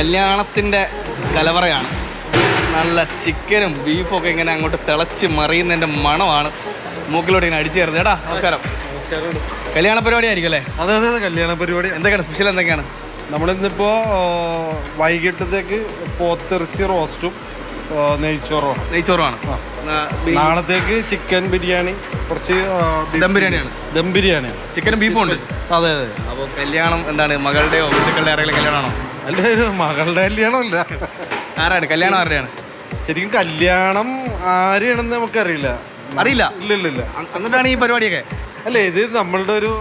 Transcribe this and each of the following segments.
കല്യാണത്തിൻ്റെ കലവറയാണ്. നല്ല ചിക്കനും ബീഫും ഒക്കെ ഇങ്ങനെ അങ്ങോട്ട് തിളച്ച് മറിയുന്നതിൻ്റെ മണമാണ് മൂക്കിലോട്ട് ഇങ്ങനെ അടിച്ചു ചേർന്നത്. ചേട്ടാ നമസ്കാരം. കല്യാണ പരിപാടി ആയിരിക്കും അല്ലേ? അതെ അതെ അതെ, കല്യാണ പരിപാടി. എന്തൊക്കെയാണ് സ്പെഷ്യൽ? എന്തൊക്കെയാണ് നമ്മളിന്നിപ്പോൾ വൈകിട്ടത്തേക്ക് പോത്തിറച്ചി റോസ്റ്റും നെയ്ച്ചോറുമാണ്. നാളത്തേക്ക് ചിക്കൻ ബിരിയാണി, കുറച്ച് ദം ബിരിയാണിയാണ്. ദം ബിരിയാണി, ചിക്കനും ബീഫും ഉണ്ട്. അതെ അതെ. അപ്പോൾ കല്യാണം എന്താണ്? മകളുടെയോ ബന്ധുക്കളുടെ ആരെങ്കിലും കല്യാണമാണോ? അല്ല, ഒരു മകളുടെ കല്യാണമല്ല. ആരാണ് കല്യാണം? ആരുടെയാണ് ശരിക്കും കല്യാണം ആരെയാണെന്ന് നമുക്കറിയില്ല. അറിയില്ല? ഇല്ല. എന്നിട്ടാണ് ഈ പരിപാടിയൊക്കെ? അല്ല, ഇത് നമ്മളുടെ ഒരു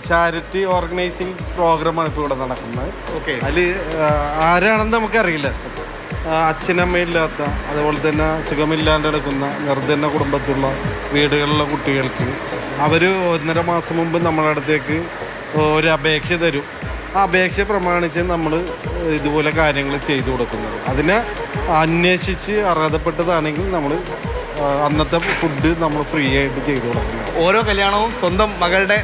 ചാരിറ്റി ഓർഗനൈസിങ് പ്രോഗ്രാമാണ് ഇപ്പോൾ ഇവിടെ നടക്കുന്നത്. ഓക്കെ. അതിൽ ആരാണെന്ന് നമുക്കറിയില്ല. അച്ഛനമ്മയില്ലാത്ത, അതുപോലെ തന്നെ സുഖമില്ലാണ്ട് കിടക്കുന്ന നിർധന കുടുംബത്തിലുള്ള വീടുകളിലെ കുട്ടികൾക്ക് അവർ 1.5 മാസം മുമ്പ് നമ്മുടെ അടുത്തേക്ക് ഒരു അപേക്ഷ തരും. ആ അപേക്ഷ പ്രമാണിച്ച് നമ്മൾ ഇതുപോലെ കാര്യങ്ങൾ ചെയ്തു കൊടുക്കുന്നത്. അതിനെ അന്വേഷിച്ച് അർഹതപ്പെട്ടതാണെങ്കിൽ നമ്മൾ അന്നത്തെ ഫുഡ് നമ്മൾ ഫ്രീ ആയിട്ട് ചെയ്തു കൊടുക്കുന്നത്. ഓരോ കല്യാണവും സ്വന്തം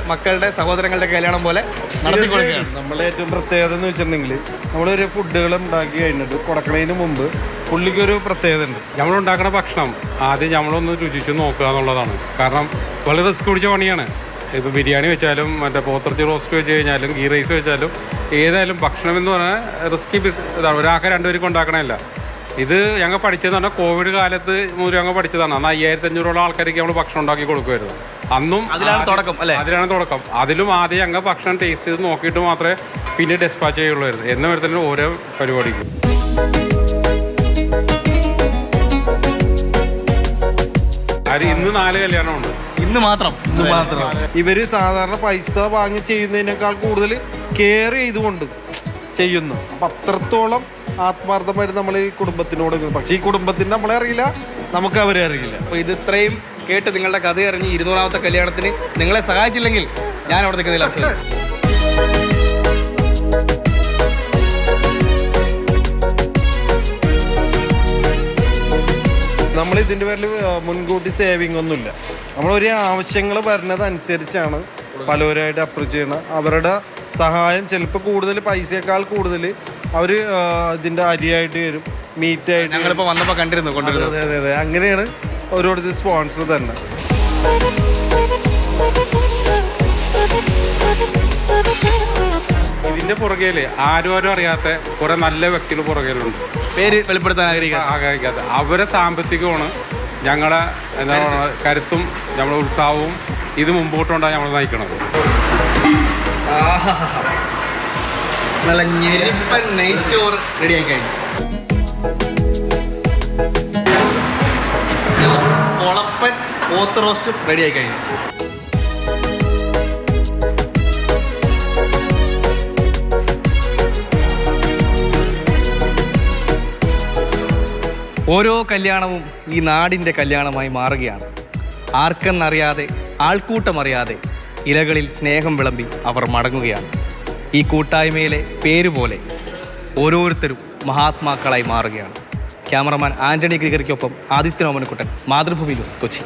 മക്കളുടെ സഹോദരങ്ങളുടെ കല്യാണം പോലെ നടത്തി കൊടുക്കുകയാണ്. നമ്മളെ ഏറ്റവും പ്രത്യേകത എന്ന് വെച്ചിട്ടുണ്ടെങ്കിൽ നമ്മളൊരു ഫുഡുകൾ ഉണ്ടാക്കി കഴിഞ്ഞിട്ട് കൊടുക്കുന്നതിന് മുമ്പ് പുള്ളിക്കൊരു പ്രത്യേകത ഉണ്ട്. നമ്മളുണ്ടാക്കുന്ന ഭക്ഷണം ആദ്യം നമ്മളൊന്ന് രുചിച്ച് നോക്കുക എന്നുള്ളതാണ്. കാരണം വളരെ റിസ്ക് പിടിച്ച പണിയാണ്. ഇപ്പോൾ ബിരിയാണി വെച്ചാലും മറ്റേ പോത്തിറച്ചി റോസ്റ്റ് വെച്ച് കഴിഞ്ഞാലും ഗീ റൈസ് വെച്ചാലും ഏതായാലും ഭക്ഷണം എന്ന് പറഞ്ഞാൽ റിസ്കി ഇതാണ്. ഒരാൾക്ക് 2 പേർക്ക് ഉണ്ടാക്കണമല്ല. ഇത് ഞങ്ങൾ പഠിച്ചതെന്ന് പറഞ്ഞാൽ കോവിഡ് കാലത്ത് മുതൽ ഞങ്ങൾ പഠിച്ചതാണ്. അന്ന് 5500 ആൾക്കാർക്ക് നമ്മൾ ഭക്ഷണം ഉണ്ടാക്കി കൊടുക്കുമായിരുന്നു. അന്നും അതിലാണ് തുടക്കം അല്ലേ? അതിലാണ് തുടക്കം. അതിലും ആദ്യം ഞങ്ങൾ ഭക്ഷണം ടേസ്റ്റ് ചെയ്ത് നോക്കിയിട്ട് മാത്രമേ പിന്നെ ഡെസ്പാച്ച് ചെയ്യുള്ളായിരുന്നു. എന്ന വരുന്ന ഓരോ പരിപാടിക്കും ഇന്ന് 4 കല്യാണമുണ്ട്. ഇന്ന് മാത്രം. ഇവര് സാധാരണ പൈസ വാങ്ങി ചെയ്യുന്നതിനേക്കാൾ കൂടുതൽ കെയർ ചെയ്തുകൊണ്ട് ചെയ്യുന്നു. അപ്പം അത്രത്തോളം ആത്മാർത്ഥമായിട്ട് നമ്മൾ ഈ കുടുംബത്തിനോട്. പക്ഷേ ഈ കുടുംബത്തിന് നമ്മളെ അറിയില്ല, നമുക്ക് അവരെ അറിയില്ല. അപ്പോൾ ഇത് ഇത്രയും കേട്ട് നിങ്ങളുടെ കഥ അറിഞ്ഞ് 200ാമത്തെ കല്യാണത്തിന് നിങ്ങളെ സഹായിച്ചില്ലെങ്കിൽ ഞാൻ അവിടെ നിൽക്കുന്നില്ല. നമ്മൾ ഇതിൻ്റെ പേരിൽ മുൻകൂട്ടി സേവിങ് ഒന്നുമില്ല. നമ്മളൊരു ആവശ്യങ്ങൾ വരുന്നതനുസരിച്ചാണ് പലവരായിട്ട് അപ്രോച്ച് ചെയ്യണം. അവരുടെ സഹായം ചിലപ്പോൾ കൂടുതൽ, പൈസയേക്കാൾ കൂടുതൽ അവർ ഇതിൻ്റെ അരിയായിട്ട് വരും, മീറ്റായിട്ട്. ഞങ്ങളിപ്പോൾ വന്നപ്പോൾ കൊണ്ടിരുന്നു. അതെ. അങ്ങനെയാണ് ഓരോരുത്തർ സ്പോൺസർ തന്നെ. ഇതിൻ്റെ പുറകേൽ ആരും അറിയാത്ത കുറേ നല്ല വ്യക്തികൾ പുറകേലുണ്ട്. പേര് വെളിപ്പെടുത്താൻ ആഗ്രഹിക്കാത്ത അവരെ സാമ്പത്തികമാണ് ഞങ്ങളെ എന്താ പറയുക കരുത്തും നമ്മളെ ഉത്സാഹവും ഇത് മുമ്പോട്ടുണ്ടായി നമ്മൾ നയിക്കണത്. നല്ല ഞെരിപ്പൻ നെയ്ച്ചോറ് റെഡിയായി കഴിഞ്ഞു. പൊളപ്പൻ പോത്ത് റോസ്റ്റും റെഡിയായി കഴിഞ്ഞു. ഓരോ കല്യാണവും ഈ നാടിൻ്റെ കല്യാണമായി മാറുകയാണ്. ആർക്കെന്നറിയാതെ, ആൾക്കൂട്ടമറിയാതെ ഇലകളിൽ സ്നേഹം വിളമ്പി അവർ മടങ്ങുകയാണ്. ഈ കൂട്ടായ്മയിലെ പേരുപോലെ ഓരോരുത്തരും മഹാത്മാക്കളായി മാറുകയാണ്. ക്യാമറമാൻ ആന്റണി ഗ്രിഗറിക്കൊപ്പം ആദിത്യൻ ഓമനക്കുട്ടൻ, മാതൃഭൂമി ന്യൂസ്, കൊച്ചി.